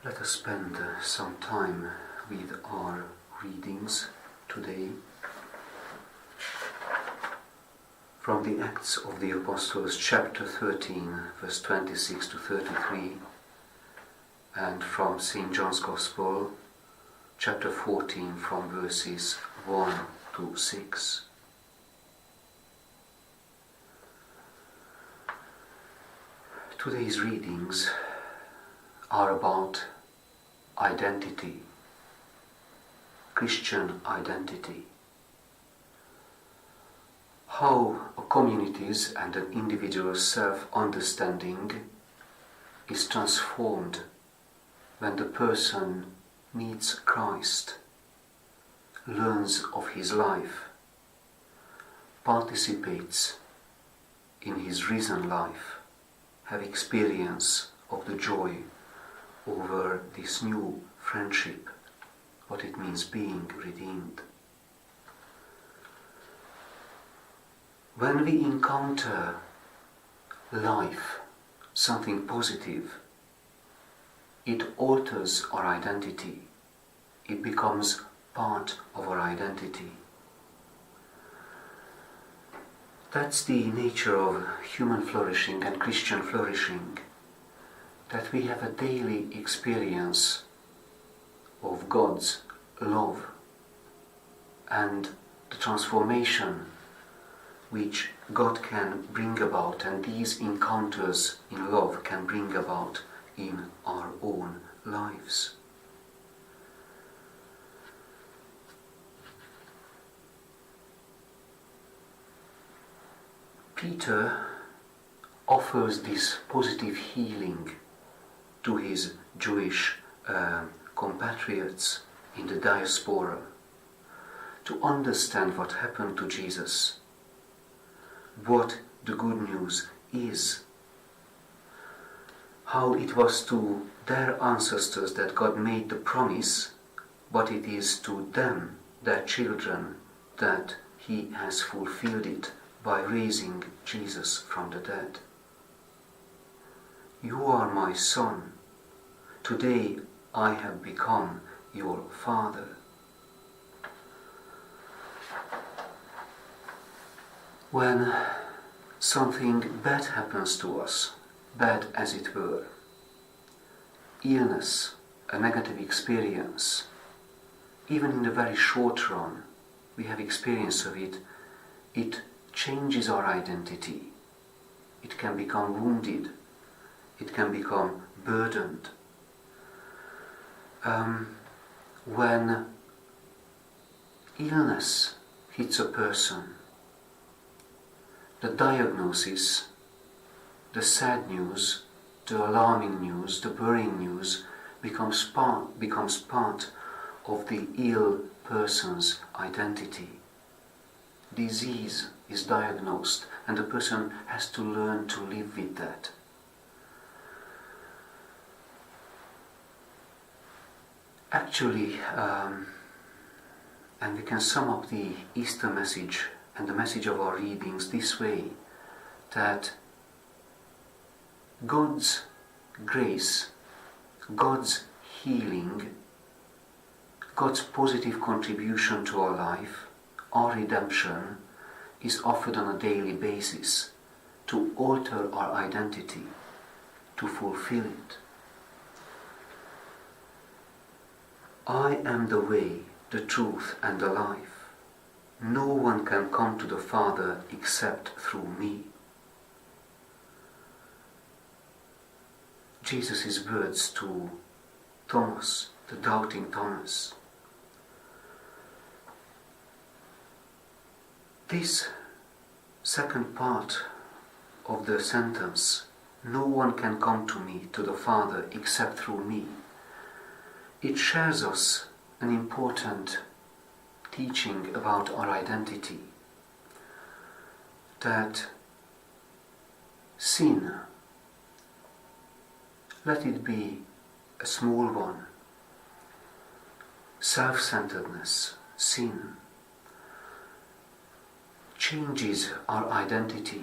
Let us spend some time with our readings today from the Acts of the Apostles, chapter 13, verse 26 to 33, and from St. John's Gospel, chapter 14, from verses 1 to 6. Today's readings are about identity, Christian identity. How a community's and an individual's self-understanding is transformed when the person meets Christ, learns of his life, participates in his risen life, have experience of the joy over this new friendship, what it means being redeemed. When we encounter life, something positive, it alters our identity. It becomes part of our identity. That's the nature of human flourishing and Christian flourishing, that we have a daily experience of God's love and the transformation which God can bring about, and these encounters in love can bring about in our own lives. Peter offers this positive healing to his Jewish compatriots in the diaspora to understand what happened to Jesus, what the good news is, how it was to their ancestors that God made the promise, but it is to them, their children, that He has fulfilled it by raising Jesus from the dead. You are my son. Today I have become your father. When something bad happens to us, bad as it were, illness, a negative experience, even in the very short run, we have experience of it, it changes our identity. It can become wounded. It can become burdened. When illness hits a person, the diagnosis, the sad news, the alarming news, the worrying news becomes part of the ill person's identity. Disease is diagnosed, and the person has to learn to live with that. Actually, and we can sum up the Easter message and the message of our readings this way, that God's grace, God's healing, God's positive contribution to our life, our redemption, is offered on a daily basis to alter our identity, to fulfill it. I am the way, the truth, and the life. No one can come to the Father except through me. Jesus' words to Thomas, the doubting Thomas. This second part of the sentence, no one can come to me, to the Father, except through me, it shares us an important teaching about our identity, that sin, let it be a small one, self-centeredness, sin, changes our identity.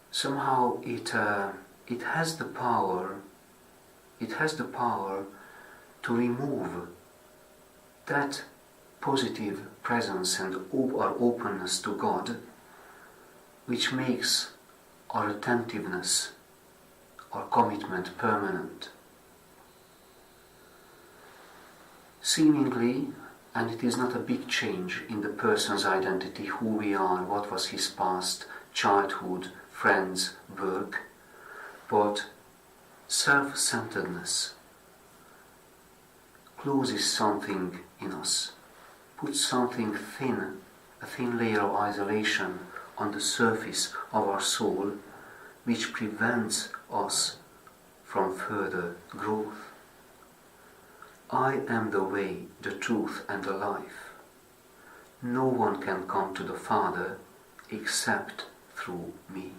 Somehow it has the power it has the power to remove that positive presence and our openness to God, which makes our attentiveness, our commitment permanent. Seemingly, and it is not a big change in the person's identity, who we are, what was his past, childhood, friends, work, but self-centeredness closes something in us, puts something thin, a thin layer of isolation on the surface of our soul, which prevents us from further growth. I am the way, the truth, and the life. No one can come to the Father except through me.